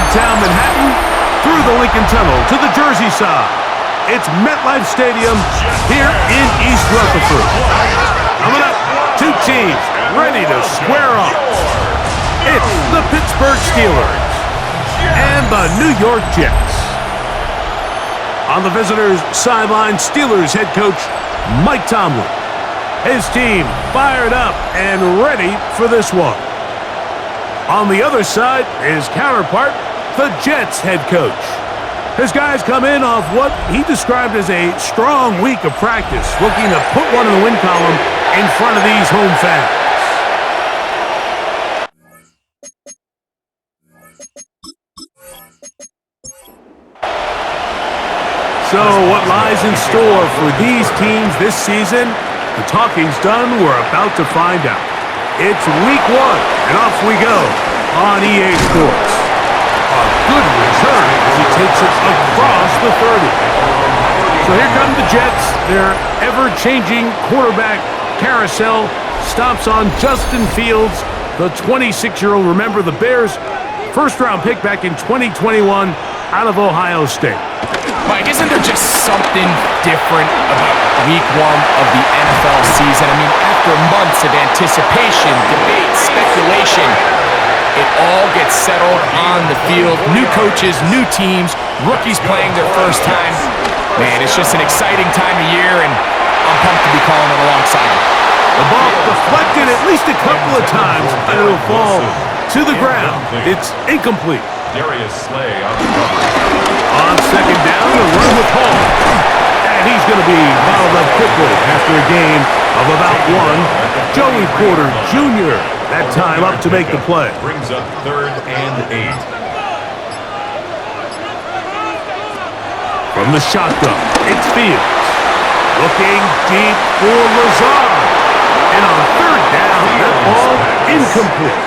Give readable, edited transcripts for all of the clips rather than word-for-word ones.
downtown Manhattan, through the Lincoln Tunnel to the Jersey side. It's MetLife Stadium here in East Rutherford. Coming up, two teams ready to square off. It's the Pittsburgh Steelers and the New York Jets. On the visitors' sideline, Steelers head coach Mike Tomlin. His team fired up and ready for this one. On the other side, his counterpart, the Jets head coach. His guys come in off what he described as a strong week of practice, looking to put one in the win column in front of these home fans. So what lies in store for these teams this season? The talking's done. We're about to find out. It's week one, and off we go on EA Sports. A good return as he takes it across the 30. So here come the Jets. Their ever-changing quarterback carousel stops on Justin Fields, the 26-year-old. Remember, the Bears' first-round pick back in 2021 out of Ohio State. Mike, isn't there just something different about week one of the NFL season? I mean, after months of anticipation, debate, speculation, it all gets settled on the field. New coaches, new teams, rookies playing their first time. Man, it's just an exciting time of year, and I'm pumped to be calling it alongside it. The ball deflected at least a couple of times, and it'll fall to the ground. It's incomplete. Darius Slay on the cover. On second down, a run with Hall. And he's going to be bottled up quickly after a gain of about one. Joey Porter Jr. that time up to make the play. Brings up 3rd and 8. From the shotgun, it's Fields. Looking deep for Lazard. And on 3rd down, that ball incomplete.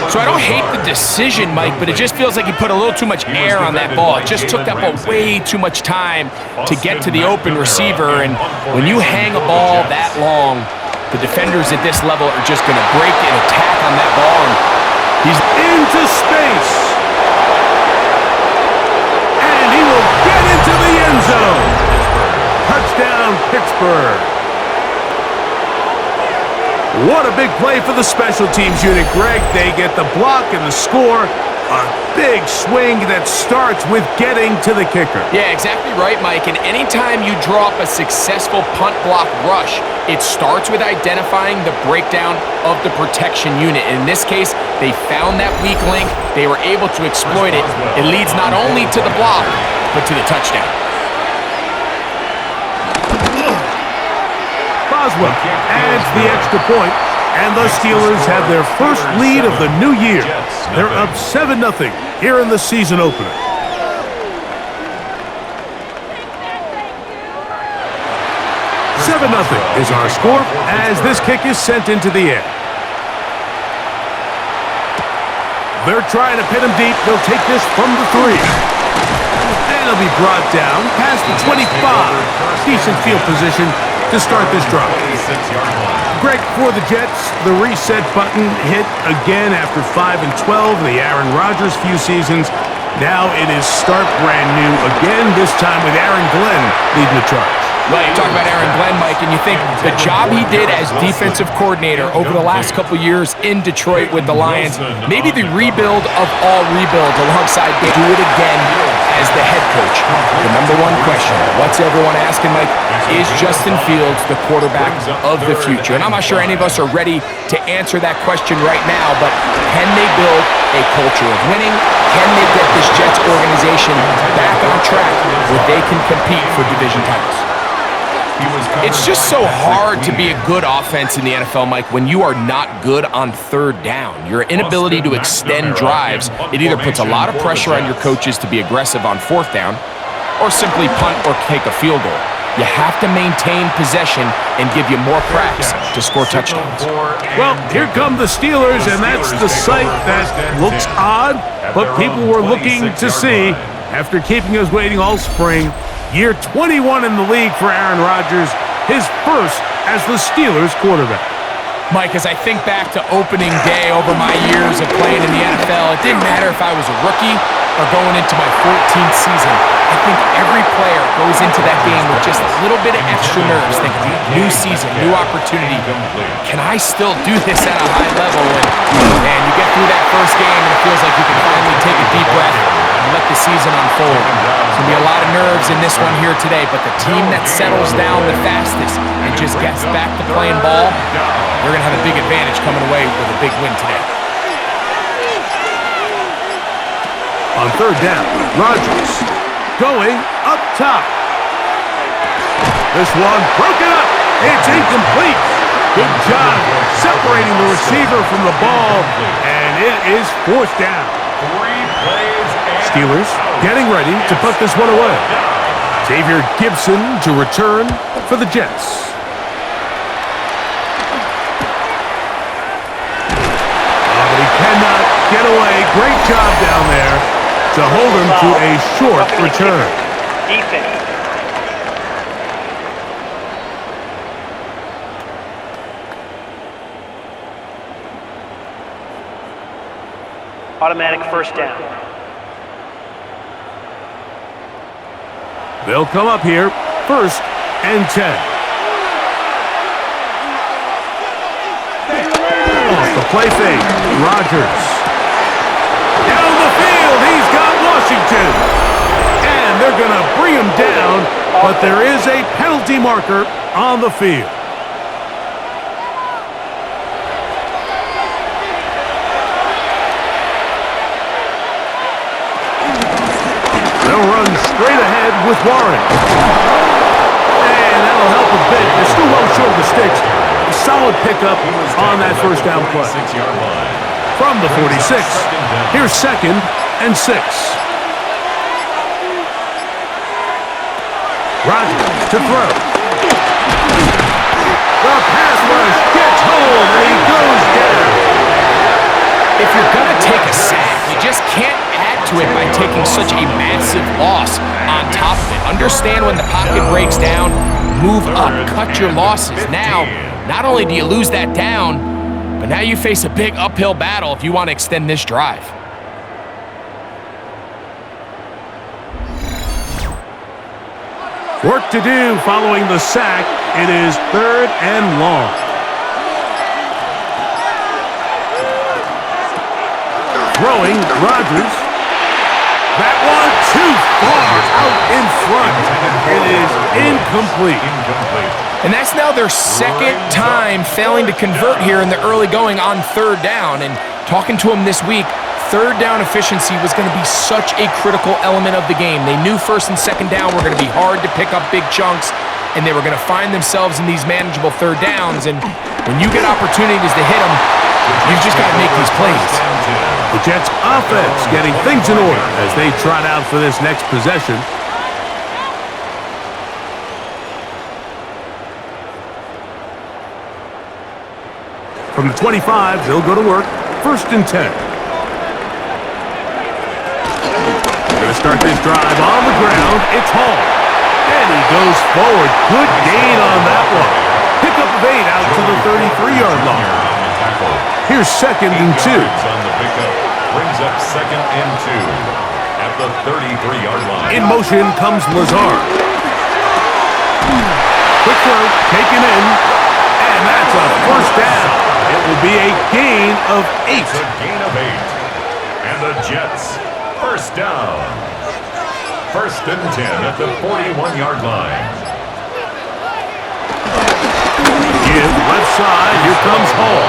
So I don't hate the decision, Mike, but it just feels like he put a little too much air on that ball. It just took that ball way too much time to get to the open receiver. And when you hang a ball that long, the defenders at this level are just going to break and attack on that ball. And he's into space. And he will get into the end zone. Touchdown, Pittsburgh. What a big play for the special teams unit, Greg. They get the block and the score. A big swing that starts with getting to the kicker. Yeah, exactly right, Mike. And anytime you draw up a successful punt block rush, it starts with identifying the breakdown of the protection unit. In this case, they found that weak link. They were able to exploit it. It leads not only to the block, but to the touchdown. Boswell adds the extra point, and the Steelers have their first lead of the new year. They're up 7-0 here in the season opener. 7-0 is our score as this kick is sent into the air. They're trying to pin him deep. They'll take this from the 3. And it'll be brought down past the 25. Decent field position to start this drive. Greg, for the Jets, the reset button hit again after 5 and 12 in the Aaron Rodgers few seasons. Now it is start brand new again, this time with Aaron Glenn leading the charge. Well, you talk about Aaron Glenn, Mike, and you think the job he did as defensive coordinator over the last couple years in Detroit with the Lions, maybe the rebuild of all rebuilds alongside do it again as the head coach. The number one question, what's everyone asking, Mike? Is Justin Fields the quarterback of the future? And I'm not sure any of us are ready to answer that question right now, but can they build a culture of winning? Can they get this Jets organization back on track where they can compete for division titles? It's just so hard to be a good offense in the NFL, Mike, when you are not good on 3rd down. Your inability to extend drives, it either puts a lot of pressure on your coaches to be aggressive on 4th down or simply punt or take a field goal. You have to maintain possession and give you more cracks to score touchdowns. Well, here come the Steelers, and that's the sight that looks odd, but people were looking to see after keeping us waiting all spring. Year 21 in the league for Aaron Rodgers, his first as the Steelers quarterback. Mike, as I think back to opening day over my years of playing in the NFL, it didn't matter if I was a rookie or going into my 14th season. I think every player goes into that game with just a little bit of extra nerves, thinking, new season, new opportunity. Can I still do this at a high level? And man, you get through that first game and it feels like you can finally take a deep breath and let the season unfold. There's going to be a lot of nerves in this one here today, but the team that settles down the fastest and just gets back to playing ball, they're going to have a big advantage coming away with a big win today. On third down, Rodgers going up top. This one broken up. It's incomplete. Good job separating the receiver from the ball, and it is fourth down. Steelers getting ready to put this one away. Xavier Gibson to return for the Jets. Oh, but he cannot get away. Great job down there to hold him to a short return. Defense. Automatic first down. They'll come up here, 1st and 10. Off the play fake, Rodgers. Down the field, he's got Washington. And they're going to bring him down, but there is a penalty marker on the field. They'll run straight ahead with Warren. And that'll help a bit. They're still well short of the sticks. A solid pickup on that first down play. From the 46, here's 2nd and 6. Rodgers to throw. The pass rush gets home, and he goes down. If you're going to take a sack, you just can't add to it by taking such a massive loss on top of it. Understand when the pocket breaks down, move up, cut your losses. Now, not only do you lose that down, but now you face a big uphill battle if you want to extend this drive. Work to do following the sack. It is 3rd and long. Throwing, Rodgers. That one too far out in front. It is incomplete. And that's now their 2nd time failing to convert here in the early going on 3rd down. And talking to him this week, 3rd down efficiency was going to be such a critical element of the game. They knew 1st and 2nd down were going to be hard to pick up big chunks, and they were going to find themselves in these manageable 3rd downs. And when you get opportunities to hit them, you've just got to make these plays. The Jets offense getting things in order as they trot out for this next possession. From the 25, they'll go to work. 1st and 10. Going to start this drive on the ground. It's Hall. And he goes forward. Good gain on that one. Pickup of 8 out to the 33-yard line. Here's 2nd and 2. Brings up 2nd and 2 at the 33-yard line. In motion comes Lazard. Quick throw, taken in, and that's a first down. It will be a gain of 8. It's a gain of 8. And the Jets, first down. 1st and 10 at the 41-yard line. Give left side, here comes Hall.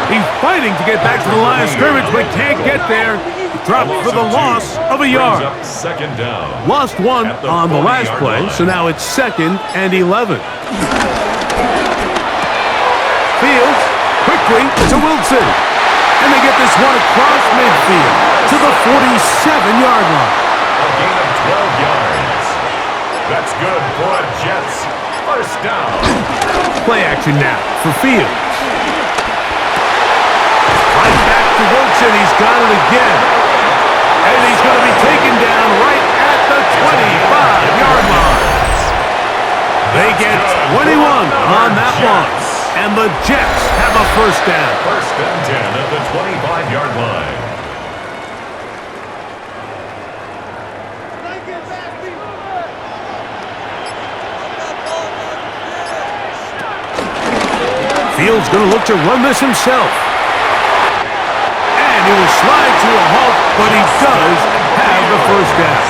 He's fighting to get back to the line of scrimmage, but can't get there. Dropped for the loss of a yard. 2nd down. Lost 1 on the last play, so now it's 2nd and 11. Fields quickly to Wilson. And they get this one across midfield to the 47-yard line. A gain of 12 yards. That's good for a Jets first down. Play action now for Fields. Right back to Wilson. He's got it again. And he's going to be taken down right at the 25-yard line. They get 21 on that one. And the Jets have a first down. First and 10 at the 25-yard line. Fields going to look to run this himself. And he will slide to a halt, but he does have the first down.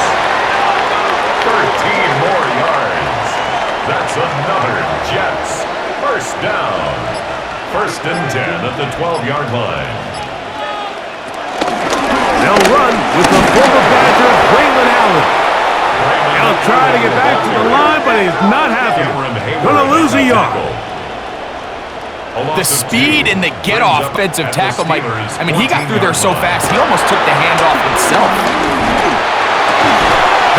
13 more yards. That's another Jets. First down. First and 10 at the 12-yard line. They'll run with the former Badger, Braylon Allen. He'll try to get back to the line, but he's not happy. Going to lose a yard. The speed and the get-off offensive tackle, Mike. I mean, he got through there so fast, he almost took the handoff himself.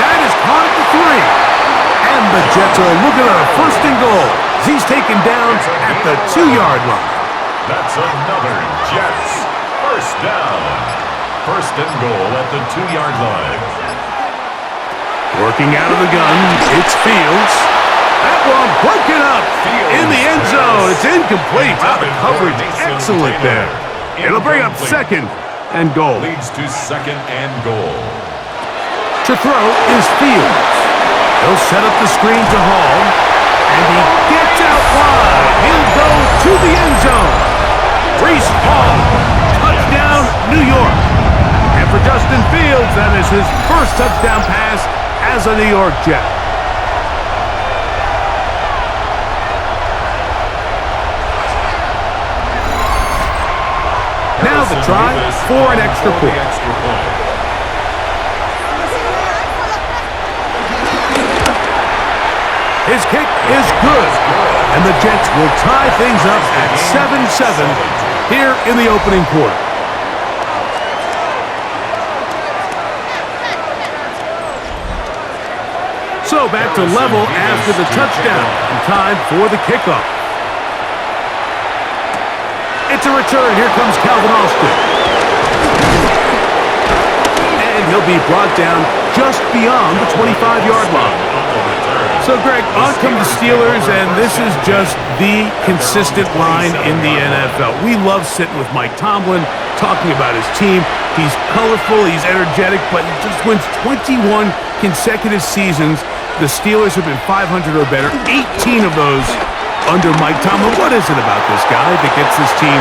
That is caught at the 3. And the Jets are looking at a first and goal. He's taken down at the 2-yard line. That's another Jets. First down. First and goal at the 2-yard line. Working out of the gun, it's Fields. That one broken up in the end zone. It's incomplete. Wow, the coverage excellent there. It'll bring up second and goal. Leads to second and goal. To throw is Fields. He'll set up the screen to Hall. And he gets out wide. He'll go to the end zone. Reese Hall. Touchdown, New York. And for Justin Fields, that is his first touchdown pass as a New York Jet. Now the try for an extra point. His kick is good, and the Jets will tie things up at 7-7 here in the opening quarter. So back to level after the touchdown, and time for the kickoff. It's a return. Here comes Calvin Austin. And he'll be brought down just beyond the 25-yard line. So, Greg, on come the Steelers, and this is just the consistent line in the NFL. We love sitting with Mike Tomlin, talking about his team. He's colorful, he's energetic, but he just wins 21 consecutive seasons. The Steelers have been 500 or better, 18 of those under Mike Tomlin. What is it about this guy that gets this team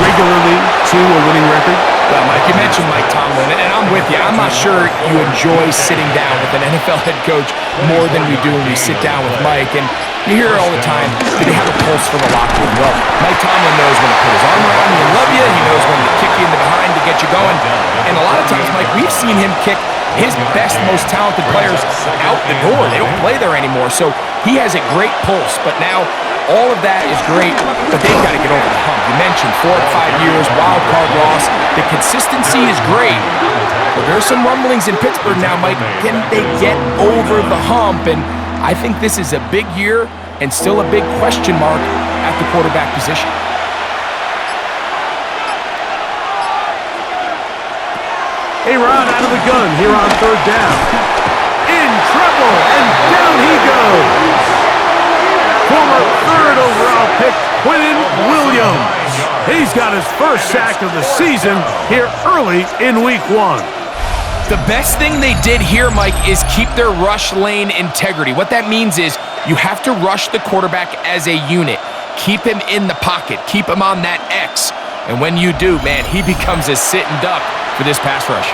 regularly to a winning record? Well, Mike, you mentioned Mike Tomlin, and I'm with you. I'm not sure you enjoy sitting down with an NFL head coach more than we do when we sit down with Mike. And you hear it all the time, do they have a pulse for the locker room? Well, Mike Tomlin knows when to put his arm around you and love you. He knows when to kick you in the behind to get you going. And a lot of times, Mike, we've seen him kick his best, most talented players out the door. They don't play there anymore. So he has a great pulse. But now, all of that is great, but they've got to get over the hump. You mentioned 4 to 5 years, wild card loss. The consistency is great, but there's some rumblings in Pittsburgh now, Mike. Can they get over the hump? And I think this is a big year and still a big question mark at the quarterback position. A-Rod out of the gun here on third down. In trouble, and down he goes. Former third overall pick, Quentin Williams. He's got his first sack of the season here early in week 1. The best thing they did here, Mike, is keep their rush lane integrity. What that means is you have to rush the quarterback as a unit. Keep him in the pocket. Keep him on that X. And when you do, man, he becomes a sitting duck for this pass rush.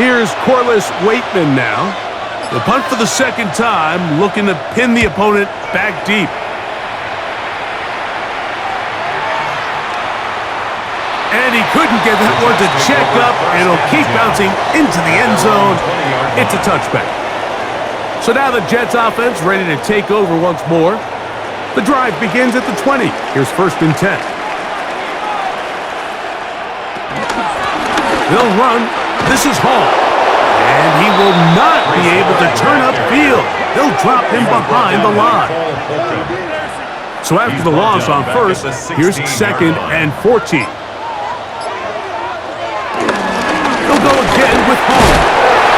Here's Corliss Waitman now. The punt for the second time, looking to pin the opponent back deep. And he couldn't get that one to check up, and it'll keep bouncing into the end zone. It's a touchback. So now the Jets offense ready to take over once more. The drive begins at the 20. Here's first and 10. They'll run. This is Hall. And he will not be able to turn upfield. They'll drop him behind the line. So after the loss on first, here's second and 14. They'll go again with Hall.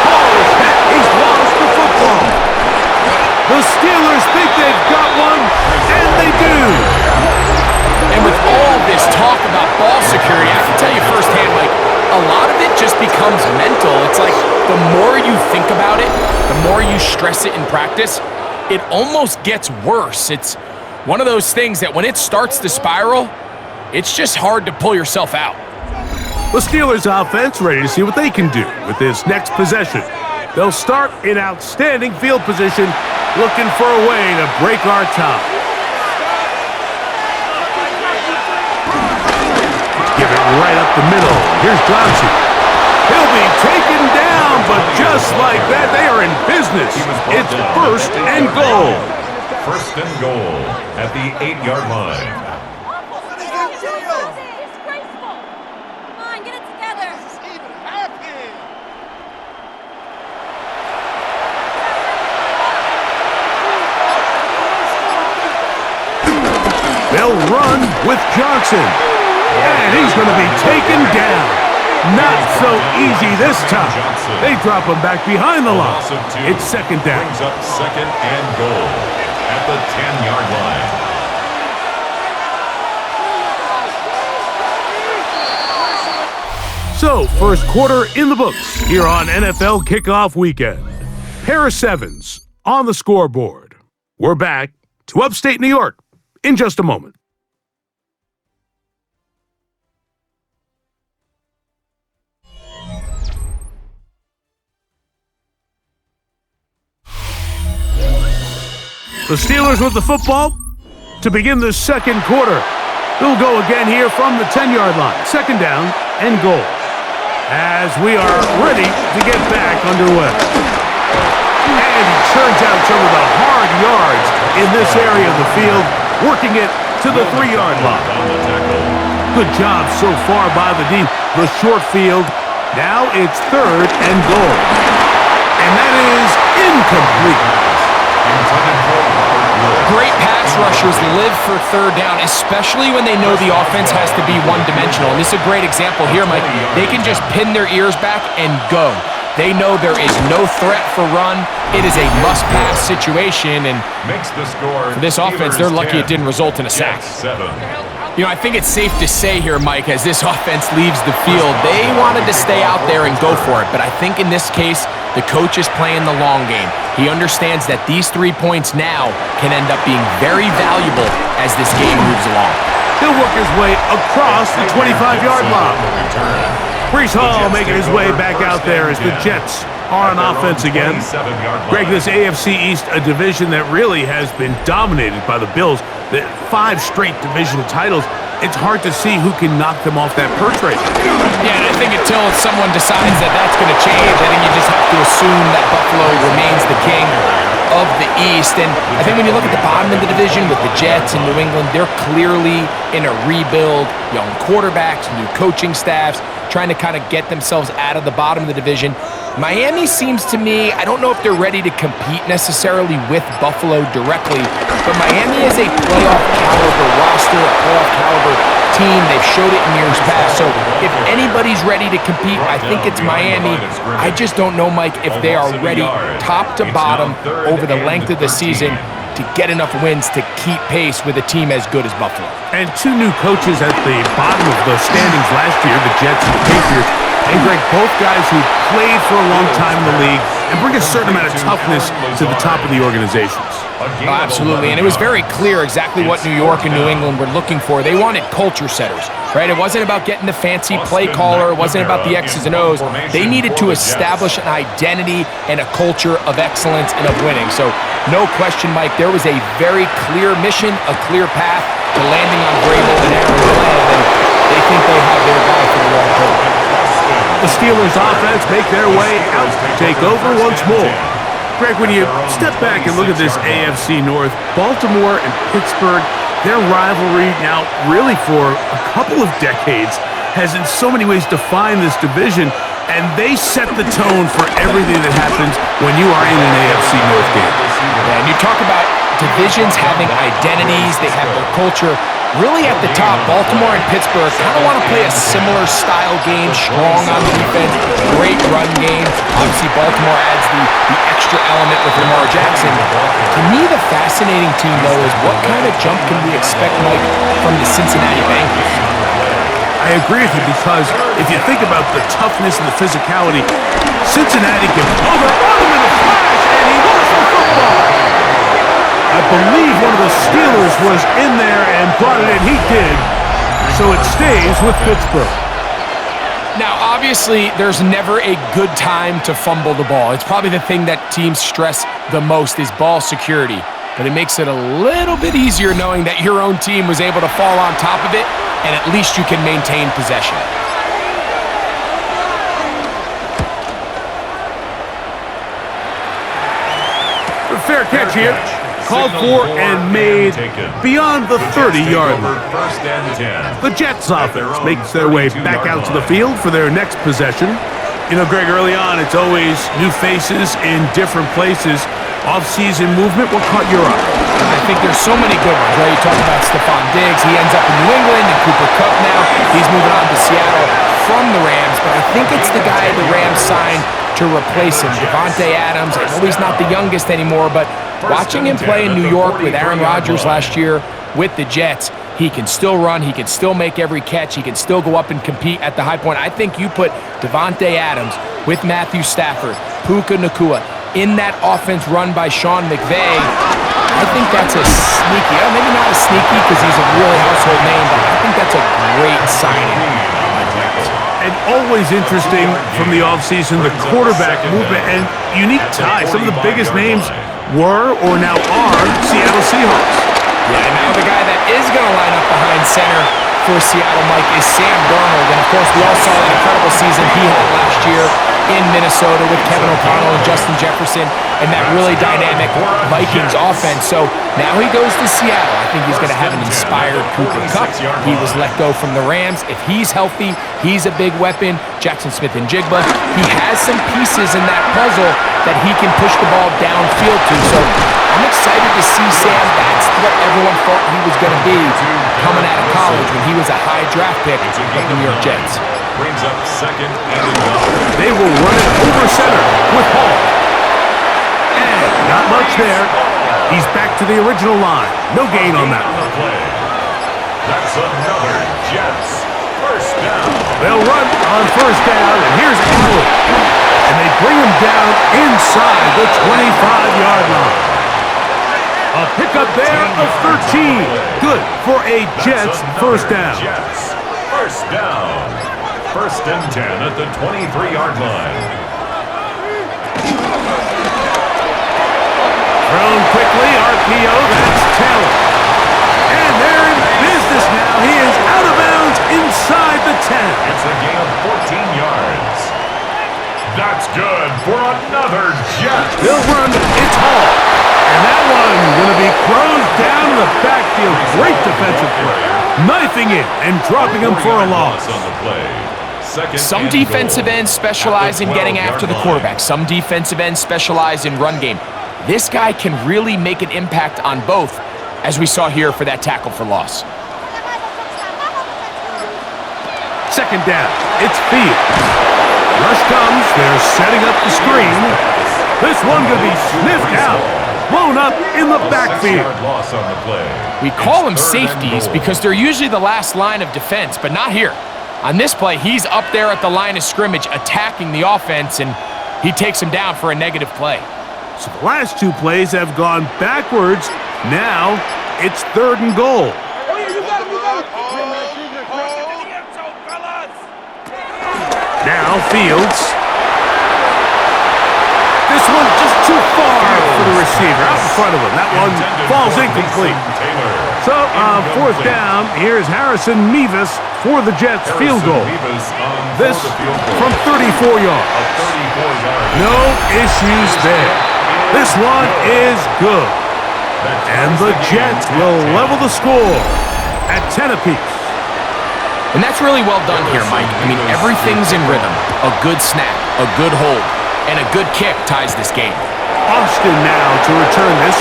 Hall is hit. He's lost the football. The Steelers think they've got one, and they do. And with all this ball security, I can tell you firsthand, like, a lot of it just becomes mental. It's like the more you think about it, the more you stress it in practice, it almost gets worse. It's one of those things that when it starts to spiral, it's just hard to pull yourself out. The Steelers offense ready to see what they can do with this next possession. They'll start in outstanding field position, looking for a way to break our tie. Give it right up the middle. Here's Johnson. He'll be taken down, but just like that, they are in business. It's 1st and goal. 1st and goal at the 8-yard line. They'll run with Johnson. And he's going to be taken down. Not so easy this time. They drop him back behind the line. It's 2nd down. Brings up 2nd and goal at the 10-yard line. So, first quarter in the books here on NFL Kickoff Weekend. Pair of sevens on the scoreboard. We're back to upstate New York in just a moment. The Steelers with the football to begin the second quarter. They'll go again here from the 10-yard line. 2nd down and goal. As we are ready to get back underway. And he turns out some of the hard yards in this area of the field, working it to the 3-yard line. Good job so far by the short field. Now it's 3rd and goal. And that is incomplete. Great pass rushers live for 3rd down, especially when they know the offense has to be one-dimensional. And this is a great example here, Mike. They can just pin their ears back and go. They know there is no threat for run. It is a must-pass situation, and for this offense, they're lucky it didn't result in a sack. You know, I think it's safe to say here, Mike, as this offense leaves the field, they wanted to stay out there and go for it. But I think in this case, the coach is playing the long game. He understands that these 3 points now can end up being very valuable as this game moves along. He'll work his way across the 25-yard line. Breece Hall making his way back out there as the Jets are on offense again. Greg, this AFC East, a division that really has been dominated by the Bills. The 5 straight division titles. It's hard to see who can knock them off that perch rate. Yeah, and I think until someone decides that that's going to change, I think you just have to assume that Buffalo remains the king of the East. And I think when you look at the bottom of the division with the Jets and New England, they're clearly in a rebuild. Young quarterbacks, new coaching staffs, trying to kind of get themselves out of the bottom of the division. Miami seems to me, I don't know if they're ready to compete necessarily with Buffalo directly, but Miami is a playoff caliber roster, a playoff caliber team. They've showed it in years past. So if anybody's ready to compete, I think it's Miami. I just don't know, Mike, if they are ready top to bottom over the length of the season to get enough wins to keep pace with a team as good as Buffalo. And 2 new coaches at the bottom of the standings last year, the Jets and the Patriots. And Greg, both guys who played for a long time in the league and bring a certain amount of toughness to the top of the organizations. Oh, absolutely, and it was very clear exactly what New York and New England were looking for. They wanted culture setters, right? It wasn't about getting the fancy play caller. It wasn't about the X's and O's. They needed to establish an identity and a culture of excellence and of winning. So no question, Mike, there was a very clear mission, a clear path to landing on Vrabel and Aaron Glenn, and they think they have their guy for the long term. The Steelers offense make their way out to take over once more. Greg, when you step back and look at this AFC North, Baltimore and Pittsburgh, their rivalry now really for a couple of decades has in so many ways defined this division, and they set the tone for everything that happens when you are in an AFC North game. Yeah, and you talk about divisions having identities, they have their culture. Really at the top, Baltimore and Pittsburgh kind of want to play a similar style game, strong on defense, great run game. Obviously, Baltimore adds the extra element with Lamar Jackson. To me, the fascinating team, though, is what kind of jump can we expect, Mike, from the Cincinnati Bengals? I agree with you because if you think about the toughness and the physicality, Cincinnati can... Oh, they're on him in a flash, and he lost the football. I believe one of the Steelers was in there and brought it in. He did. So it stays with Pittsburgh. Now, obviously, there's never a good time to fumble the ball. It's probably the thing that teams stress the most is ball security. But it makes it a little bit easier knowing that your own team was able to fall on top of it, and at least you can maintain possession. Fair catch here. Called for and made beyond the 30-yard line. The Jets offense makes their way back out to the field for their next possession. You know, Greg, early on, it's always new faces in different places. Off-season movement, what caught your eye? I think there's so many good ones, right? You talk about Stephon Diggs. He ends up in New England, and Cooper Kupp now. He's moving on to Seattle from the Rams, but I think it's the guy the Rams signed to replace him, Davante Adams. I know he's not the youngest anymore, but watching him play in New York with Aaron Rodgers last year with the Jets, he can still run, he can still make every catch, he can still go up and compete at the high point. I think you put Davante Adams with Matthew Stafford, Puka Nacua, in that offense run by Sean McVay. I think that's a sneaky, maybe not a sneaky because he's a really household name, but I think that's a great signing. And always interesting from the offseason, the quarterback movement and unique ties. Some of the biggest names were or now are Seattle Seahawks. Yeah, and now the guy that is going to line up behind center for Seattle, Mike, is Sam Darnold. And, of course, we all saw that incredible season he had last year in Minnesota with Kevin O'Connell and Justin Jefferson and that really dynamic Vikings offense. So now he goes to Seattle. I think he's going to have an inspired Cooper Kupp. He was let go from the Rams. If he's healthy, he's a big weapon. Jackson Smith-Njigba, he has some pieces in that puzzle that he can push the ball downfield to. So I'm excited to see Sam. That's what everyone thought he was going to be coming out of college when he was a high draft pick of the New York Jets. Brings up second and one. They will run it over center with Hall. And not much there. He's back to the original line. No gain on that one. That's another Jets first down. They'll run on first down, and here's Allen. And they bring him down inside the 25-yard line. A pickup there of 13. Good for a Jets first down. Jets first down. First and 10 at the 23-yard line. Thrown quickly, RPO, that's Taylor. And they're in business now. He is out of bounds inside the 10. It's a gain of 14 yards. That's good for another Jet. They'll run, it's Hall. And that one going to be thrown down in the backfield. Great defensive play. Knifing it and dropping him for a loss. On the play. Some defensive ends specialize in getting after the quarterback. Some defensive ends specialize in run game. This guy can really make an impact on both, as we saw here for that tackle for loss. Second down, it's Field. Rush comes, they're setting up the screen. This one going to be sniffed out, blown up in the backfield. Loss on the play. We call them safeties because they're usually the last line of defense, but not here. On this play, he's up there at the line of scrimmage attacking the offense, and he takes him down for a negative play. So the last two plays have gone backwards. Now it's third and goal. Now Fields. This one just too far for the receiver, out in front of him. That one falls incomplete. So on fourth down, here's Harrison Mevis for the Jets field goal. This from 34 yards. No issues there. This one is good. And the Jets will level the score at 10 apiece. And that's really well done here, Mike. I mean, everything's in rhythm. A good snap, a good hold, and a good kick ties this game. Austin now to return this.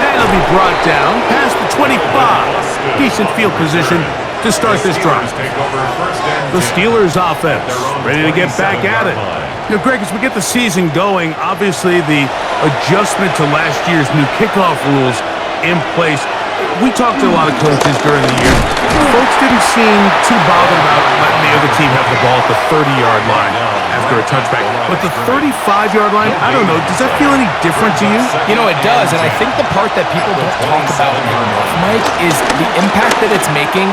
And it'll be brought down past the 25. Decent field position to start this drive. The Steelers offense ready to get back at it. You know, Greg, as we get the season going, obviously the adjustment to last year's new kickoff rules in place, we talked to a lot of coaches during the year. Folks didn't seem too bothered about letting the other team have the ball at the 30-yard line after a touchback. But the 35-yard line, I don't know, does that feel any different to you? You know, it does, and I think the part that people don't talk about enough, Mike, is the impact that it's making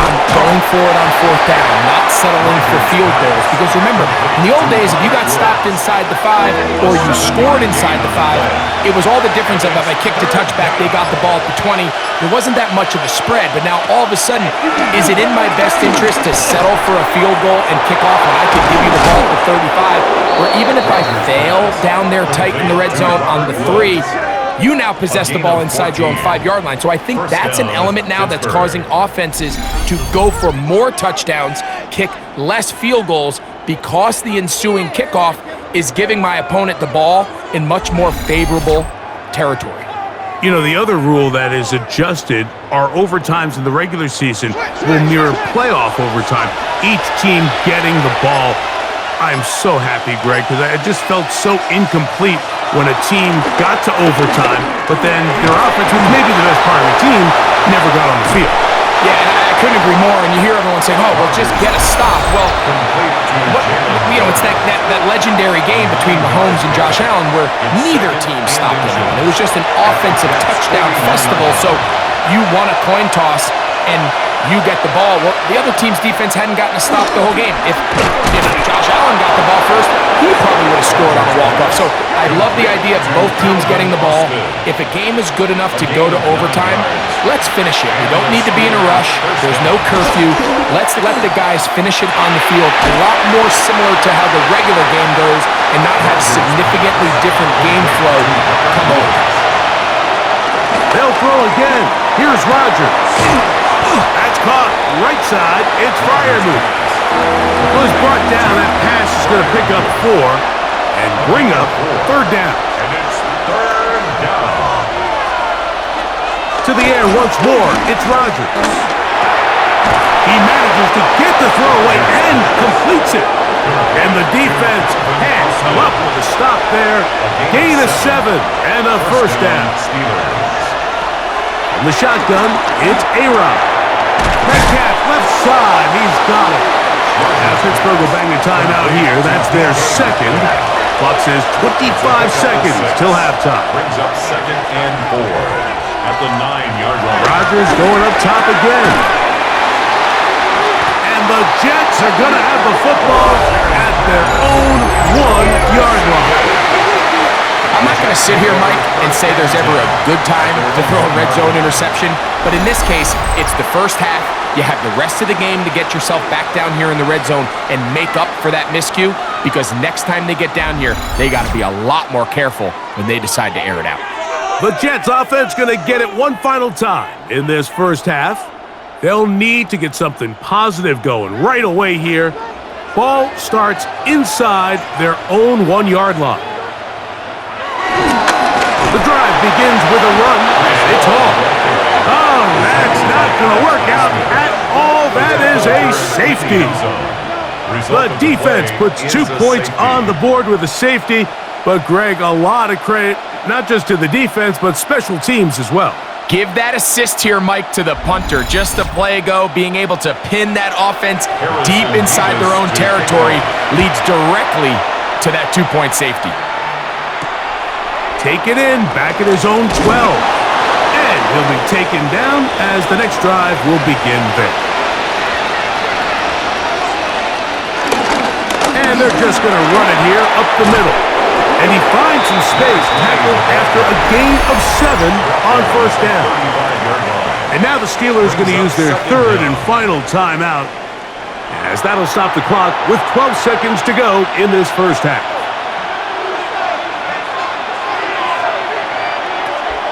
on going for it on fourth down, not settling for field goals. Because remember, in the old days, if you got stopped inside the 5 or you scored inside the 5, it was all the difference of if I kicked a touchback, they got the ball at the 20. There wasn't that much of a spread, but now all of a sudden, is it in my best interest to settle for a field goal and kick off when I could give you the ball at the 35? Or even if I fail down there tight in the red zone on the 3, you now possess the ball inside your own 5-yard line. So I think that's an element now that's causing offenses to go for more touchdowns, kick less field goals, because the ensuing kickoff is giving my opponent the ball in much more favorable territory. You know, the other rule that is adjusted are overtimes in the regular season will mirror playoff overtime, each team getting the ball. I'm so happy, Greg, because I just felt so incomplete when a team got to overtime, but then their offense, which may be the best part of the team, never got on the field. Yeah, and I couldn't agree more. And you hear everyone saying, oh, well, just get a stop. Well, it's that legendary game between Mahomes and Josh Allen where neither team stopped anyone. It was just an offensive touchdown festival. So you won a coin toss and you get the ball. Well, the other team's defense hadn't gotten a stop the whole game. If Josh Allen got the ball first, he probably would have scored on a walk-off. So I love the idea of both teams getting the ball. If a game is good enough to go to overtime, let's finish it. We don't need to be in a rush. There's no curfew. Let's let the guys finish it on the field. A lot more similar to how the regular game goes and not have significantly different game flow come over. They'll throw again. Here's Rodgers. That's caught right side. It's Freiermuth. It was brought down. That pass is going to pick up 4 and bring up third down. And it's third down. To the air once more. It's Rodgers. He manages to get the throw away and completes it. And the defense hands him up with a stop there. Gain of 7 and a first down. In the shotgun, it's A-Rod. Metcalf left side. He's got it. Now Pittsburgh will bang a timeout here. That's their second. Clock says 25 seconds till halftime. Brings up 2nd and 4 at the 9-yard line. Rodgers going up top again. And the Jets are going to have the football at their own 1-yard line. I'm not going to sit here, Mike, and say there's ever a good time to throw a red zone interception, but in this case, it's the first half. You have the rest of the game to get yourself back down here in the red zone and make up for that miscue, because next time they get down here, they got to be a lot more careful when they decide to air it out. The Jets offense going to get it one final time in this first half. They'll need to get something positive going right away here. Ball starts inside their own 1-yard line. The drive begins with a run. It's all. Oh, that's not going to work out at all. That is a safety. The defense puts 2 points on the board with a safety. But, Greg, a lot of credit, not just to the defense, but special teams as well. Give that assist here, Mike, to the punter. Just a play ago, being able to pin that offense deep inside their own territory leads directly to that 2-point safety. Take it in, back at his own 12. And he'll be taken down as the next drive will begin there. And they're just going to run it here up the middle. And he finds some space, tackled after a gain of 7 on first down. And now the Steelers are going to use their third and final timeout, as that'll stop the clock with 12 seconds to go in this first half.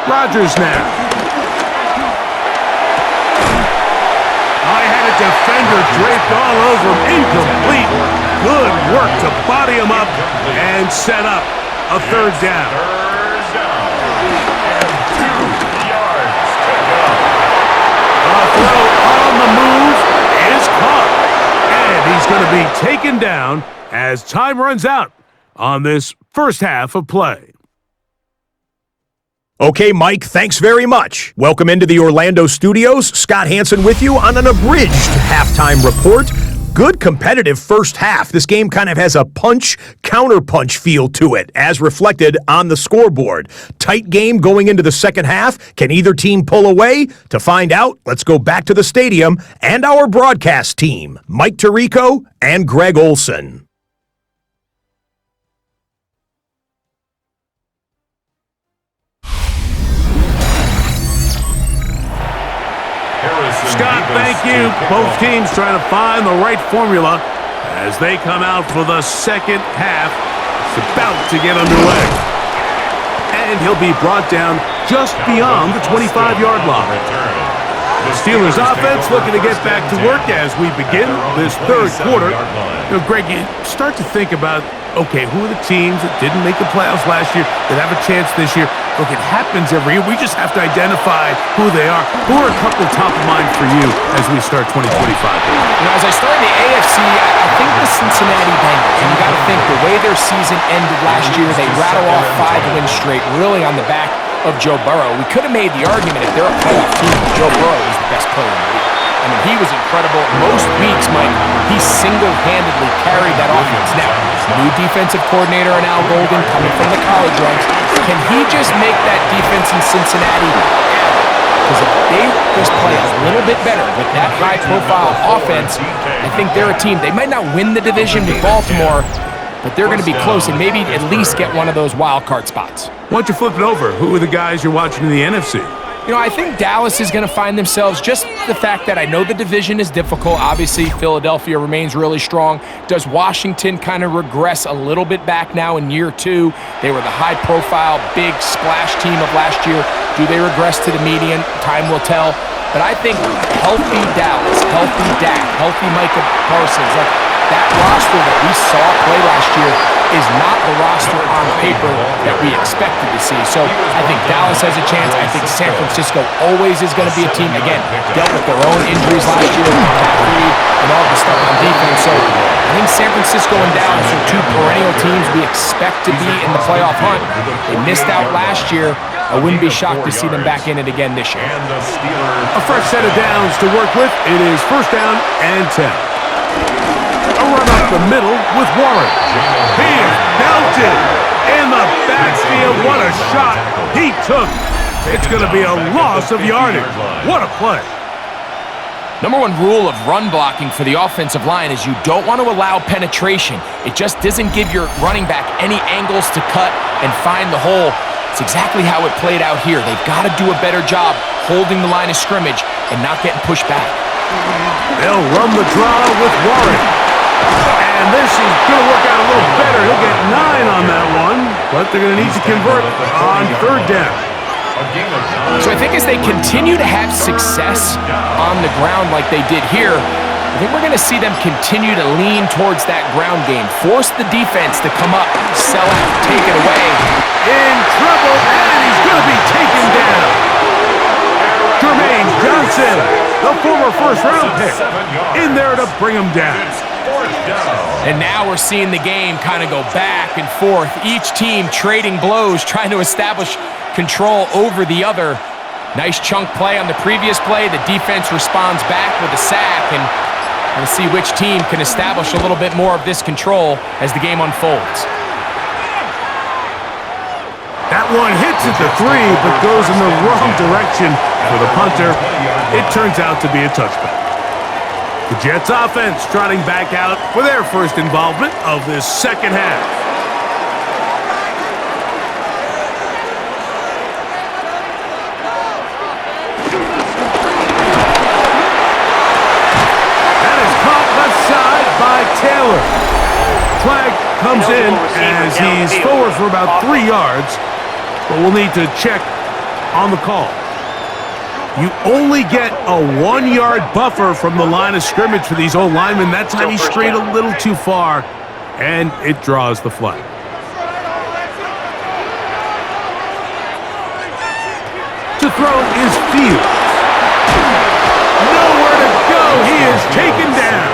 Rodgers now. I had a defender draped all over him. Incomplete. Good work to body him up and set up a third down. Third down. And 2 yards to go. A throw on the move is caught. And he's going to be taken down as time runs out on this first half of play. Okay, Mike, thanks very much. Welcome into the Orlando studios. Scott Hansen with you on an abridged halftime report. Good competitive first half. This game kind of has a punch-counterpunch feel to it, as reflected on the scoreboard. Tight game going into the second half. Can either team pull away? To find out, let's go back to the stadium and our broadcast team, Mike Tirico and Greg Olson. Scott, thank you. Both teams trying to find the right formula as they come out for the second half. It's about to get underway. And he'll be brought down just beyond the 25-yard line. The Steelers offense looking to get back to work as we begin this third quarter. You know, Greg, you start to think about, okay, who are the teams that didn't make the playoffs last year that have a chance this year? Look, it happens every year. We just have to identify who they are. Who are a couple top of mind for you as we start 2025? You know, as I start in the AFC, I think the Cincinnati Bengals. And you got to think the way their season ended last year, they rattle off 5 wins straight, really on the back of Joe Burrow. We could have made the argument if they're a playoff team, Joe Burrow is the best player in the league. I mean, he was incredible. Most weeks, Mike, he single-handedly carried that offense. Now, new defensive coordinator in Al Golden coming from the college ranks. Can he just make that defense in Cincinnati? Because if they just play a little bit better with that high-profile offense, I think they're a team. They might not win the division with Baltimore, but they're going to be close and maybe at least get one of those wild card spots. Why don't you flip it over? Who are the guys you're watching in the NFC? You know, I think Dallas is going to find themselves, just the fact that I know the division is difficult. Obviously, Philadelphia remains really strong. Does Washington kind of regress a little bit back now in year 2? They were the high-profile, big splash team of last year. Do they regress to the median? Time will tell. But I think healthy Dallas, healthy Dak, healthy Micah Parsons, like that roster that we saw play last year is not the roster on paper that we expected to see. So I think Dallas has a chance. I think San Francisco always is going to be a team, again, dealt with their own injuries last year, and all the stuff on defense. So I think San Francisco and Dallas are 2 perennial teams we expect to be in the playoff hunt. They missed out last year. I wouldn't be shocked to see them back in it again this year. A fresh set of downs to work with. It is first down and 10. A run up the middle with Warren. He is belted in the backfield. What a shot he took. It's going to be a loss of yardage. What a play. Number 1 rule of run blocking for the offensive line is you don't want to allow penetration. It just doesn't give your running back any angles to cut and find the hole. It's exactly how it played out here. They've got to do a better job holding the line of scrimmage and not getting pushed back. They'll run the draw with Warren. And this is going to work out a little better. He'll get 9 on that one, but they're going to need to convert on third down. So I think as they continue to have success on the ground like they did here, I think we're going to see them continue to lean towards that ground game. Force the defense to come up, sell out, take it away. In trouble, and he's going to be taken down. Jermaine Johnson, the former first-round pick, in there to bring him down. And now we're seeing the game kind of go back and forth. Each team trading blows, trying to establish control over the other. Nice chunk play on the previous play. The defense responds back with a sack, and we'll see which team can establish a little bit more of this control as the game unfolds. That one hits at the 3, but goes in the wrong direction for the punter. It turns out to be a touchback. The Jets offense trotting back out for their first involvement of this second half. That is caught left side by Taylor. Flag comes in as he's forward for about 3 yards, but we'll need to check on the call. You only get a 1-yard buffer from the line of scrimmage for these old linemen. That time he strayed a little too far, and it draws the flag. To throw is Fields. Nowhere to go. He is taken down.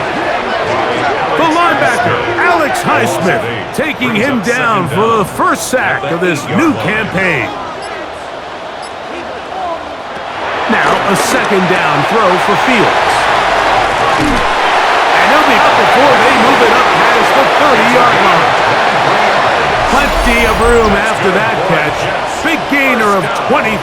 The linebacker, Alex Highsmith, taking him down for the first sack of this new campaign. a second down throw for Fields. And he'll be up before they move it up past the 30-yard line. Plenty of room after that catch. Big gainer of 23.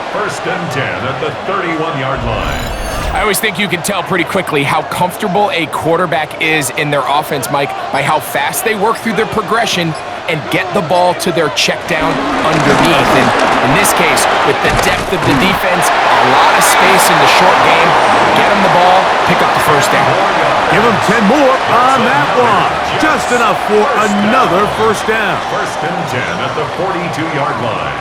First and 10 at the 31-yard line. I always think you can tell pretty quickly how comfortable a quarterback is in their offense, Mike, by how fast they work through their progression and get the ball to their check down underneath. And in this case, with the depth of the defense, a lot of space in the short game, get them the ball, pick up the first down. Give them 10 more on that one. Just enough for another first down. First and 10 at the 42-yard line.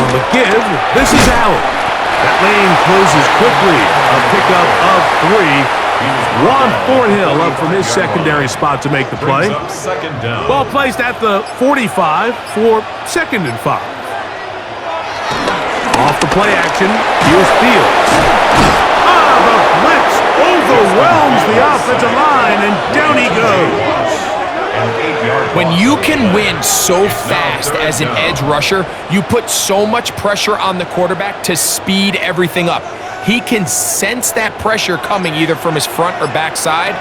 On the give, this is Allen. That lane closes quickly. A pickup of 3. Juan Thornhill up from his secondary spot to make the play. Second down. Ball placed at the 45 for 2nd and 5. Off the play action, here's Fields. The blitz overwhelms the offensive line, and down he goes. When you can win so fast as an edge rusher, you put so much pressure on the quarterback to speed everything up. He can sense that pressure coming either from his front or back side.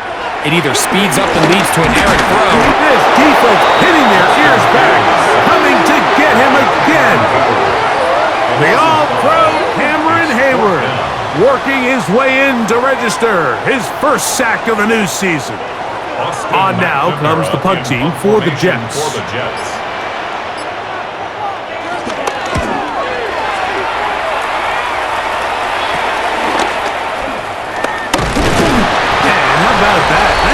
It either speeds up and leads to an errant throw. This defense hitting their ears back, coming to get him again. The all-pro Cameron Hayward working his way in to register his first sack of the new season. On now comes the punt team for the Jets.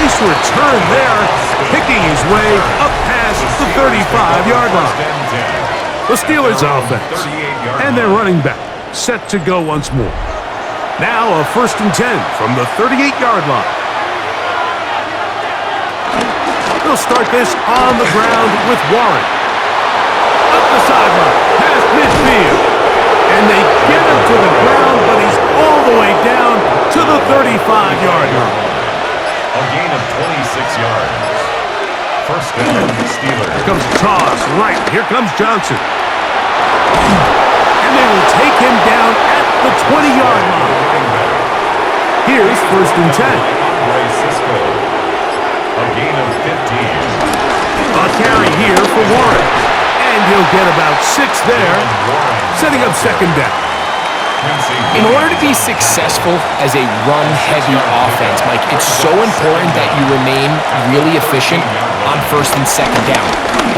Nice return there, picking his way up past the 35-yard line. The Steelers offense and their running back set to go once more. Now a first and 10 from the 38-yard line. They'll start this on the ground with Warren. Up the sideline, past midfield. And they get him to the ground, but he's all the way down to the 35-yard line. A gain of 26 yards. First down, Steelers. Here comes a toss, right. Here comes Johnson. And they will take him down at the 20-yard line. Here's first and 10. A gain of 15. A carry here for Warren. And he'll get about 6 there, setting up second down. In order to be successful as a run-heavy offense, Mike, it's so important that you remain really efficient on first and second down.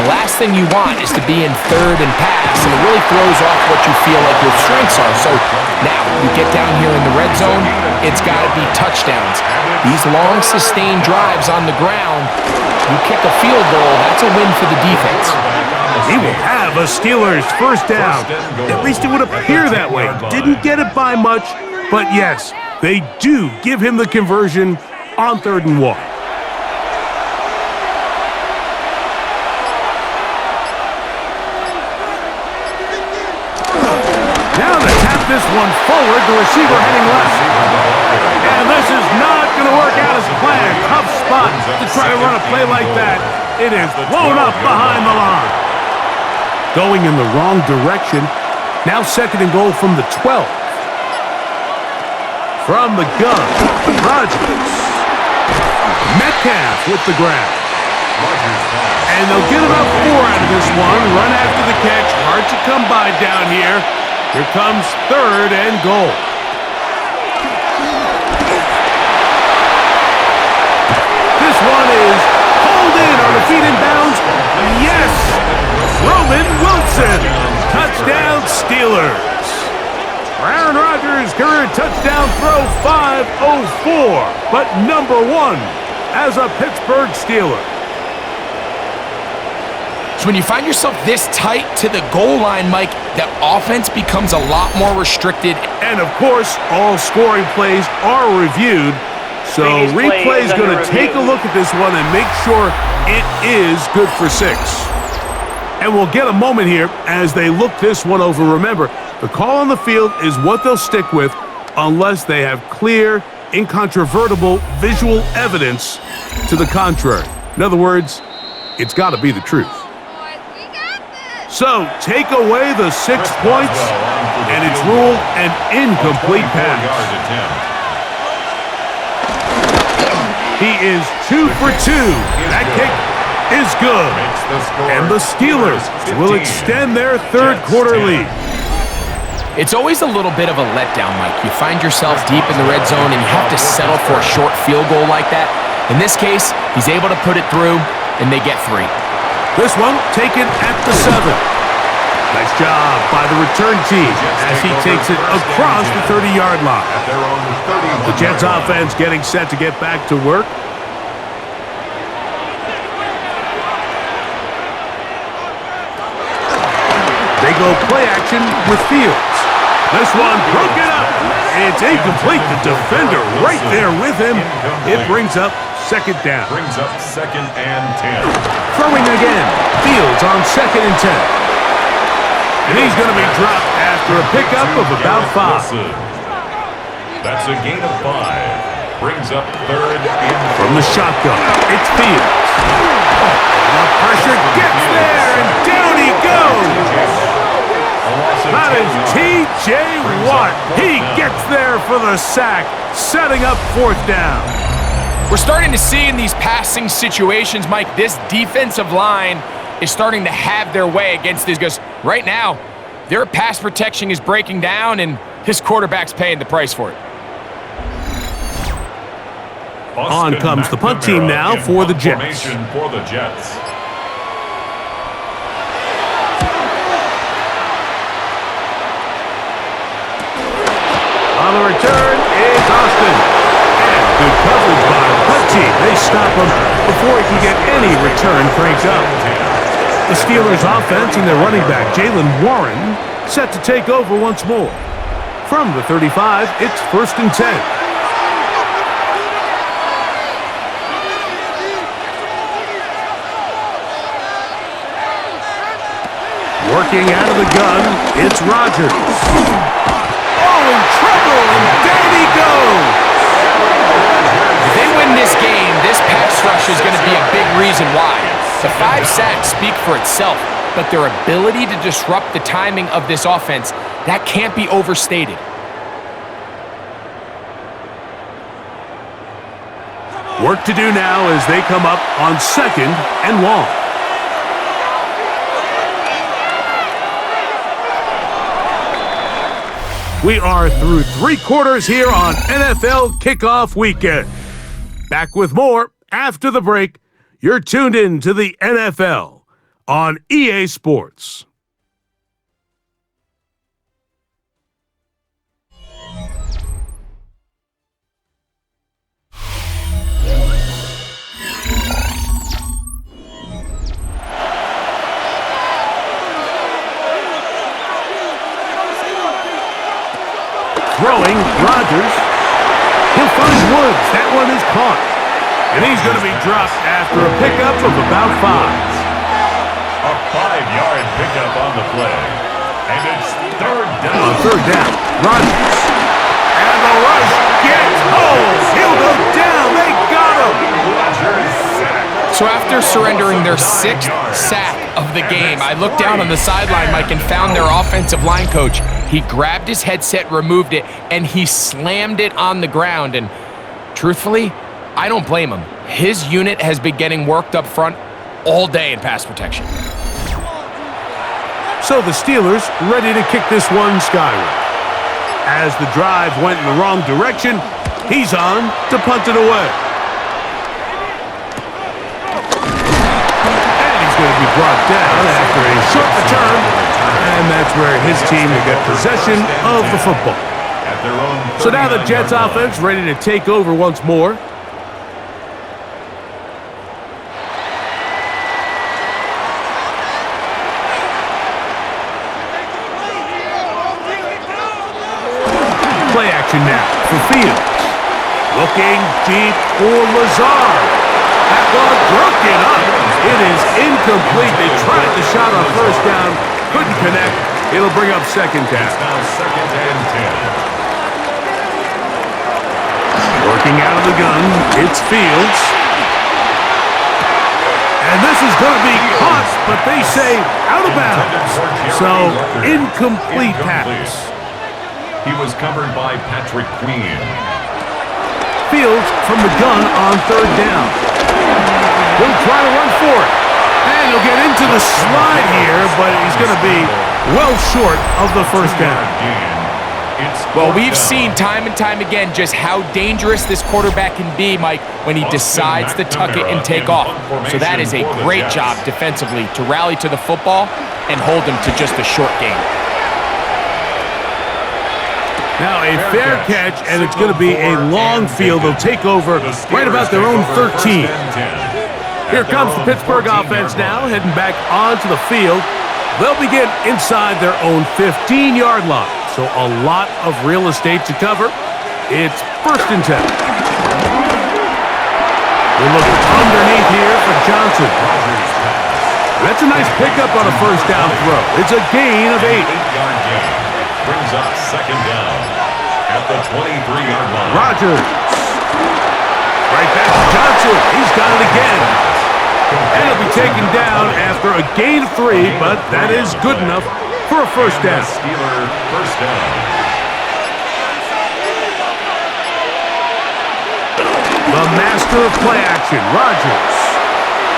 The last thing you want is to be in third and pass, and it really throws off what you feel like your strengths are. So now you get down here in the red zone, it's got to be touchdowns. These long, sustained drives on the ground, you kick a field goal, that's a win for the defense. He will have a Steelers first down. At least it would appear that way. Didn't get it by much, but yes, they do give him the conversion on 3rd and 1. Now to tap this one forward, the receiver heading left. And this is not going to work out as planned. Tough spot to try to run a play like that. It is blown up behind the line. Going in the wrong direction. Now 2nd and goal from the 12. From the gun, Rodgers. Metcalf with the grab. And they'll get about 4 out of this one. Run after the catch. Hard to come by down here. Here comes 3rd and goal. This one is pulled in on the feet in bounds. Yes! Roman Wilson. Touchdown Steelers. Aaron Rodgers' career touchdown throw 504, but number 1 as a Pittsburgh Steeler. So when you find yourself this tight to the goal line, Mike, the offense becomes a lot more restricted. And of course, all scoring plays are reviewed. So replay's going to take a look at this one and make sure it is good for 6. And we'll get a moment here as they look this one over. Remember, the call on the field is what they'll stick with unless they have clear, incontrovertible visual evidence to the contrary. In other words, it's got to be the truth. So, take away the 6 points, and it's ruled an incomplete pass. He is 2 for 2. That kick is good. And the Steelers will extend their third quarter lead. It's always a little bit of a letdown, Mike. You find yourself deep in the red zone and you have to settle for a short field goal like that. In this case, he's able to put it through, and they get 3. This one taken at the 7. Nice job by the return team as he takes it across the 30-yard line. The Jets offense getting set to get back to work. They go play action with Fields. This one broken up. It's incomplete. The defender right there with him. It brings up second down. Brings up 2nd and 10. Throwing again. Fields on 2nd and 10. And he's going to be dropped after a pickup of about 5. That's a gain of 5. Brings up 3rd and From the shotgun, it's Fields. The pressure gets there, and down he goes. That is T.J. Watt. He gets there for the sack, setting up 4th down. We're starting to see in these passing situations, Mike, this defensive line is starting to have their way against these guys. Right now, their pass protection is breaking down, and his quarterback's paying the price for it. On comes the punt team now for the Jets. On the return, it's Austin. And good coverage by the punt team. They stop him before he can get any return cranked up. The Steelers' offense and their running back, Jaylen Warren, set to take over once more. From the 35, it's 1st and 10. Working out of the gun, it's Rodgers. In trouble, and down he goes. If they win this game, this pass rush is going to be a big reason why. The 5 sacks speak for itself, but their ability to disrupt the timing of this offense, that can't be overstated. Work to do now as they come up on 2nd and long. We are through 3 quarters here on NFL Kickoff Weekend. Back with more after the break. You're tuned in to the NFL on EA Sports. Throwing, Rodgers. He'll find Woods. That one is caught. And he's going to be dropped after a pickup of about 5. A 5-yard pickup on the play. And it's 3rd down. On 3rd down, Rodgers. And the rush gets home. He'll go down. They got him. Rodgers sacked. So after surrendering their 6th sack of the game, I looked down on the sideline, Mike, and found their offensive line coach. He grabbed his headset, removed it, and he slammed it on the ground. And truthfully, I don't blame him. His unit has been getting worked up front all day in pass protection. So the Steelers ready to kick this one skyward. As the drive went in the wrong direction, he's on to punt it away. And he's going to be brought down after a short return. And that's where his team will get possession of the football. So now the Jets offense ready to take over once more. Play action now for Fields. Looking deep for Lazard. That ball broken up. It is incomplete. They tried the shot on 1st down. Couldn't connect. It'll bring up 2nd down. It's now 2nd and 10. Working out of the gun, it's Fields. And this is going to be caught, but they say out of bounds. So, incomplete pass. He was covered by Patrick Queen. Fields from the gun on third down. He'll try to run for it. And he'll get into the slide here, but he's going to be well short of the first down. Well, we've seen time and time again just how dangerous this quarterback can be, Mike, when he decides to tuck it and take off. So that is a great job defensively to rally to the football and hold him to just a short gain. Now a fair catch, and it's going to be a long field. They'll take over right about their own 13. Here comes the Pittsburgh offense now, heading back onto the field. They'll begin inside their own 15-yard line. So a lot of real estate to cover. It's 1st and 10. We'll look underneath here for Johnson. That's a nice pickup on a first down throw. It's a gain of 8. Brings up 2nd down at the 23-yard line. Rodgers. Right back to Johnson. He's got it again. And he'll be taken down after a gain of 3, but that is good enough for a first down. Steeler first down. The master of play action, Rodgers.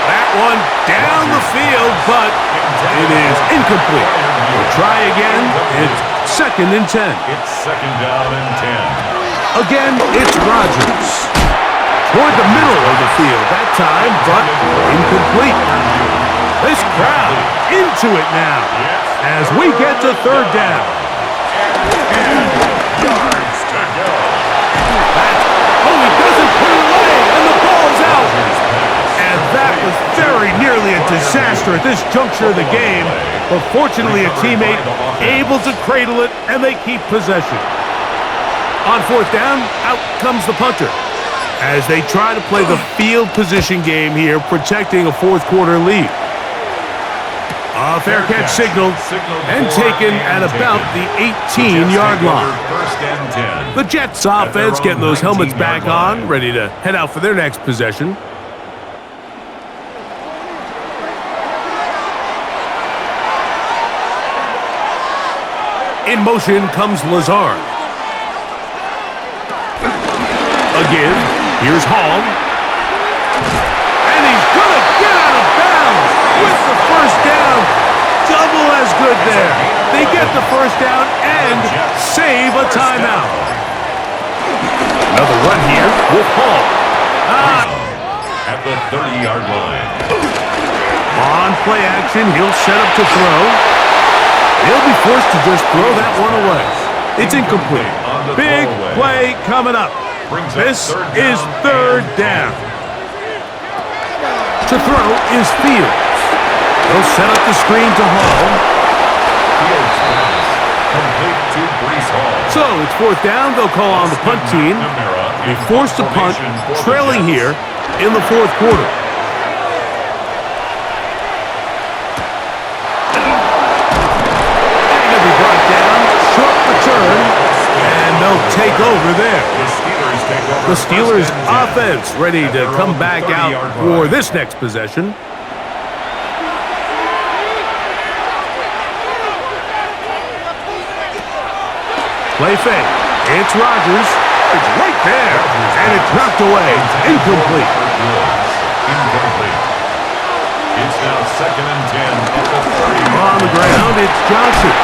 That one down the field, but it is incomplete. We'll try again. It's 2nd and 10. It's 2nd down and 10. Again, it's Rodgers. Toward the middle of the field that time, but incomplete. This crowd into it now as we get to 3rd down. Yards to go. He doesn't put it away, and the ball's out. And that was very nearly a disaster at this juncture of the game, but fortunately a teammate able to cradle it, and they keep possession. On 4th down, out comes the punter as they try to play the field position game here, protecting a 4th quarter lead. A fair catch signaled and taken at about the 18-yard line. 1st and 10. The Jets offense getting those helmets back on, ready to head out for their next possession. In motion comes Lazard. Again, here's Hall. And he's going to get out of bounds with the first down. Double as good there. They get the first down and save a timeout. Another run here with Hall. At the 30-yard line. On play action, he'll set up to throw. He'll be forced to just throw that one away. It's incomplete. Big play coming up. This is 3rd down. To throw is Fields. He'll set up the screen to Hall. Fields pass. Complete to Breece Hall. So it's 4th down. They'll call on the punt team. Be forced to punt, trailing here in the 4th quarter. And he'll be brought down. Short return. And they'll take over there. The Steelers offense ready to come back out for this next possession. Play fake. It's Rodgers. It's right there. And it's knocked away. Incomplete. Incomplete. It's now 2nd and 10 at the 30. On the ground, it's Johnson.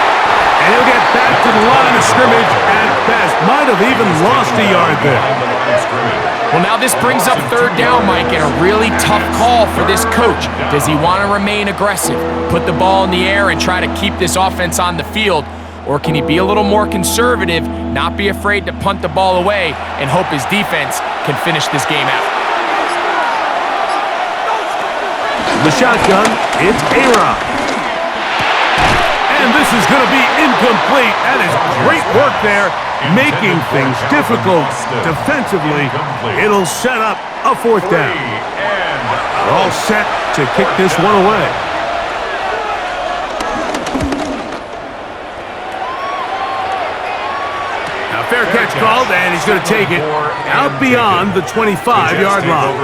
And he'll get back to the line of scrimmage at best. Might have even lost a yard there. Well, now this brings up 3rd down, Mike, and a really tough call for this coach. Does he want to remain aggressive, put the ball in the air, and try to keep this offense on the field? Or can he be a little more conservative, not be afraid to punt the ball away, and hope his defense can finish this game out? The shotgun, it's A-Rod. And this is going to be incomplete. That is great work there, making things difficult defensively. It'll set up a 4th down. They're all set to kick this one away. Now, fair Fair catch called, and he's going to take it out beyond the 25-yard line.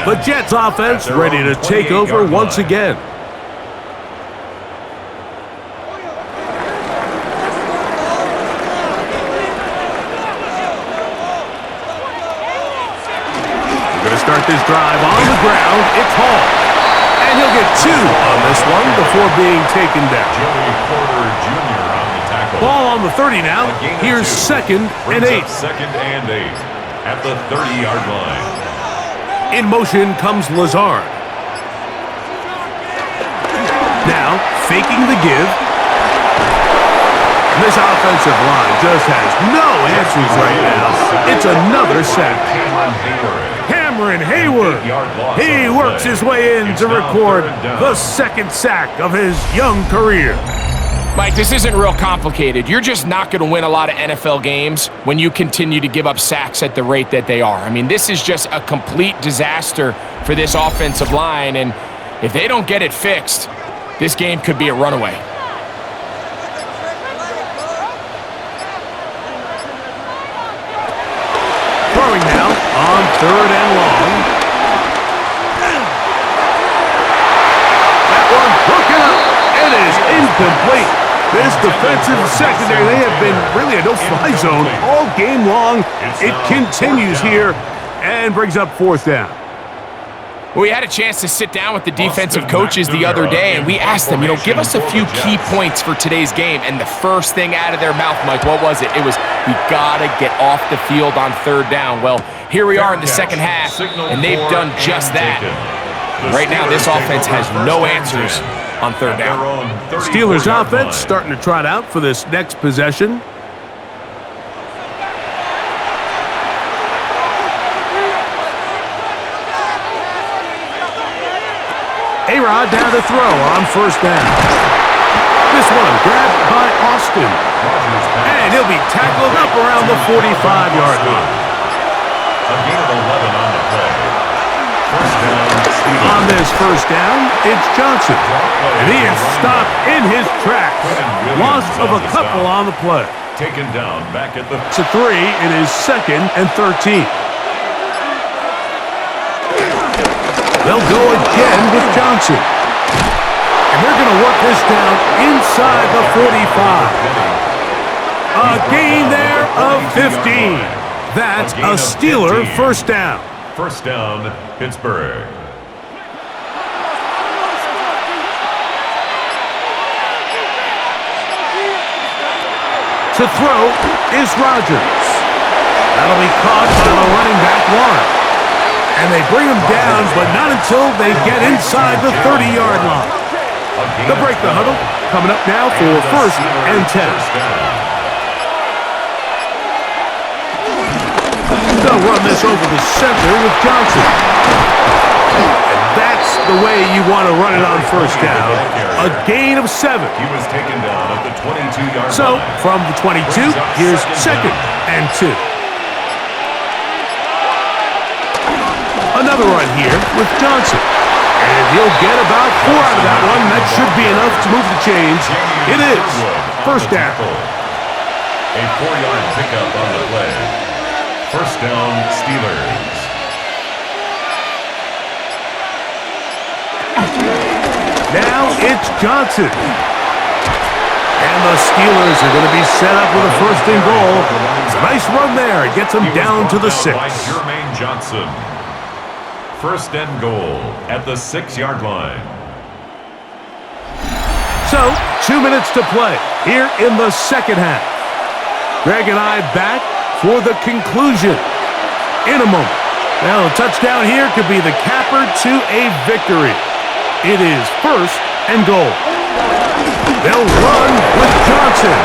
The Jets offense ready to take over once again. We're going to start this drive on the ground. It's Hall. And he'll get 2 on this one before being taken down. Ball on the 30 now. Here's 2nd and 8. 2nd and 8 at the 30-yard line. In motion comes Lazard. Now faking the give. And this offensive line just has no answers right now. It's another sack. Cameron Hayward. He works his way in to record the 2nd sack of his young career. Mike, this isn't real complicated. You're just not going to win a lot of NFL games when you continue to give up sacks at the rate that they are. I mean, this is just a complete disaster for this offensive line, and if they don't get it fixed, this game could be a runaway. Throwing now on 3rd and long. That one broken up. It is incomplete. This defensive secondary, they have been really a no-fly zone all game long. It continues here and brings up 4th down. We had a chance to sit down with the defensive coaches the other day, and we asked them, give us a few key points for today's game. And the first thing out of their mouth, Mike, what was it? It was, we got to get off the field on 3rd down. Well, here we are in the second half, and they've done just that. Right now, this offense has no answers on 3rd down. Steelers offense starting to trot out for this next possession. A-Rod down to throw on 1st down. This one grabbed by Austin. And he'll be tackled up around the 45-yard line. A gain of 11 on the play. 1st down. On this 1st down, it's Johnson. And he is stopped in his tracks. Loss of a couple on the play. Taken down back at the... To 3, it is 2nd and 13. They'll go again with Johnson. And they're going to work this down inside the 45. A gain there of 15. That's a Steeler 1st down. 1st down, Pittsburgh. To throw is Rodgers. That'll be caught by the running back Warren. And they bring him down, but not until they get inside the 30-yard line. They'll break the huddle. Coming up now for 1st and 10. They'll run this over the center with Johnson. And that's the way you want to run it on 1st down. A gain of 7. He was taken down at the 22-yard line. So, from the 22, here's 2nd and 2. Another run here with Johnson. And he'll get about 4 out of that one. That should be enough to move the chains. It is 1st down. A 4-yard pickup on the play. 1st down, Steelers. Now it's Johnson. And the Steelers are going to be set up with a 1st and goal. It's a nice run there. It gets them down to the 6. Jermaine Johnson. 1st and goal at the 6-yard line. So, 2 minutes to play here in the 2nd half. Greg and I back for the conclusion in a moment. Well, a touchdown here could be the capper to a victory. It is 1st and goal. They'll run with Johnson.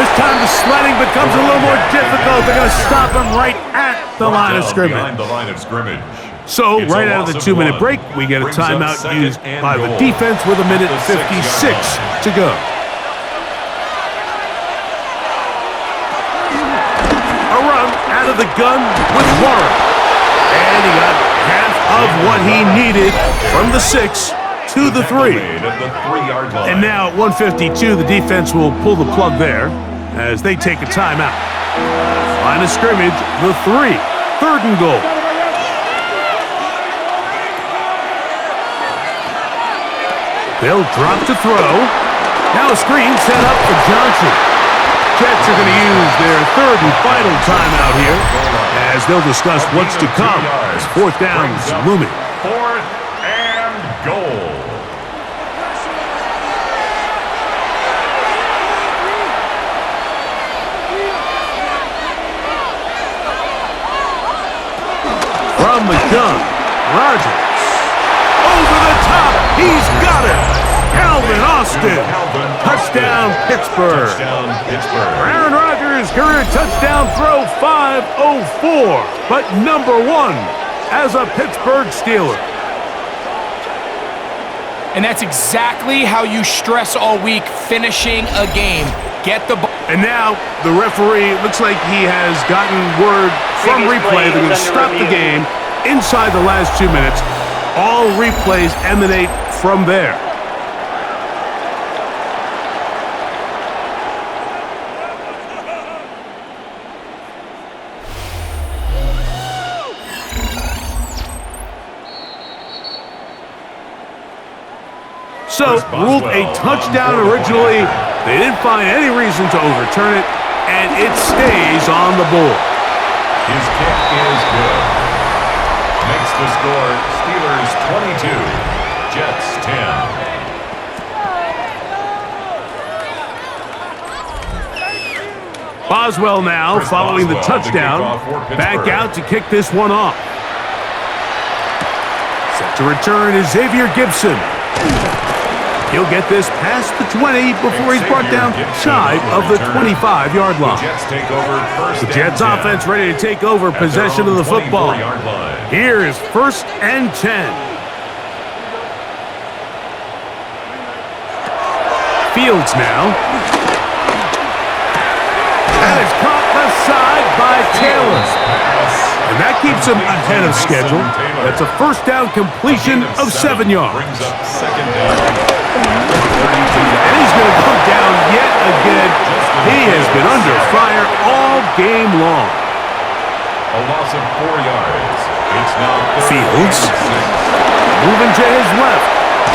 This time the sledding becomes a little more difficult. They're going to stop him right at the line of scrimmage. Behind the line of scrimmage. So, right out of the 2-minute break, we get a timeout used by the defense with 1:56 to go. A run out of the gun with Warren. And he got half of what he needed from the 6 to the 3. And now at 1:52, the defense will pull the plug there as they take a timeout. Line of scrimmage, the 3. 3rd and goal. They'll drop to throw. Now a screen set up for Johnson. Jets are going to use their 3rd and final timeout here as they'll discuss what's to come as 4th down is looming. 4th and goal. From the gun, Rodgers. Over the top, he's got it. Calvin Austin. Touchdown, Pittsburgh. For Aaron Rodgers, career touchdown throw 504, but number 1 as a Pittsburgh Steeler. And that's exactly how you stress all week, finishing a game. Get the ball. And now the referee looks like he has gotten word from replay they're going to stop the game inside the last 2 minutes. All replays emanate from there. So, ruled a touchdown originally. They didn't find any reason to overturn it, and it stays on the board. His kick is good. Makes the score Steelers 22, Jets 10. Boswell now, following the touchdown, back out to kick this one off. Set to return is Xavier Gibson. He'll get this past the 20 before he's brought down shy of the 25-yard line. The Jets offense ready to take over possession of the football. Here is 1st and 10. Fields now. That is caught left side by Taylor. And that keeps him ahead of schedule. That's a 1st down completion of 7 yards. And he's going to come down yet again. He has been under fire all game long. A loss of 4 yards. It's now Fields moving to his left.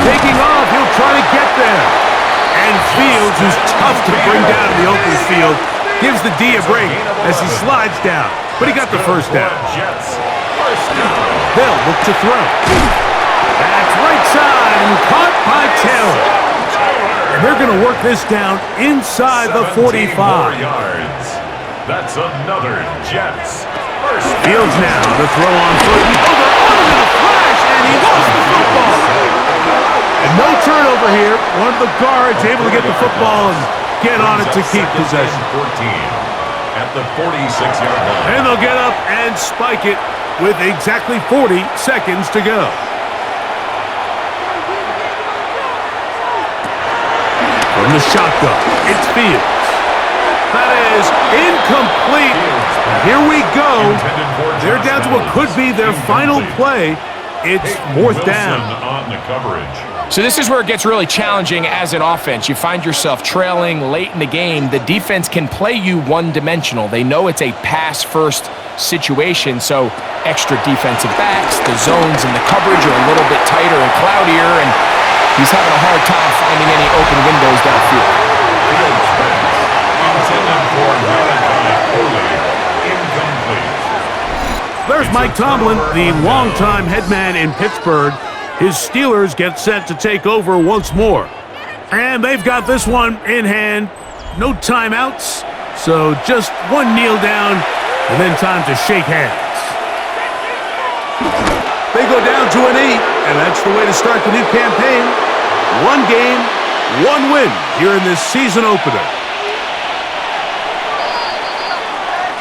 Taking off, he'll try to get there. And Fields, who's tough to bring down in the open field, gives the D a break as he slides down. But he got the 1st down. They'll look to throw. That's right side and caught by Taylor. And they're going to work this down inside the 45. Yards. That's another Jets. Fields now to throw on foot. Oh, they're on him in a flash, and he lost the football. And no turnover here. One of the guards able to get the football and get on it to keep possession. 14 at the 46-yard line. And they'll get up and spike it with exactly 40 seconds to go. From the shotgun, it's Fields. That is incomplete. Here we go. They're down to what could be their final play. It's 4th down. On the coverage. So this is where it gets really challenging as an offense. You find yourself trailing late in the game. The defense can play you one-dimensional. They know it's a pass-first situation, so extra defensive backs, the zones and the coverage are a little bit tighter and cloudier, and he's having a hard time finding any open windows downfield. There's Mike Tomlin, the longtime head man in Pittsburgh. His Steelers get set to take over once more. And they've got this one in hand. No timeouts, so just one kneel down and then time to shake hands. They go down to an 8, and that's the way to start the new campaign. One game, one win here in this season opener.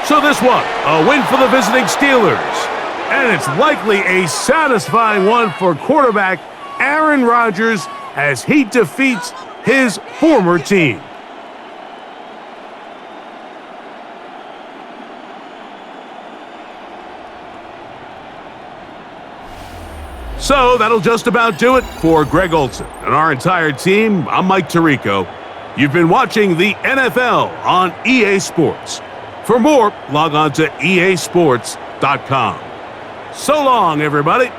So this one, a win for the visiting Steelers. And it's likely a satisfying one for quarterback Aaron Rodgers as he defeats his former team. So that'll just about do it for Greg Olson and our entire team. I'm Mike Tirico. You've been watching the NFL on EA Sports. For more, log on to easports.com. So long, everybody.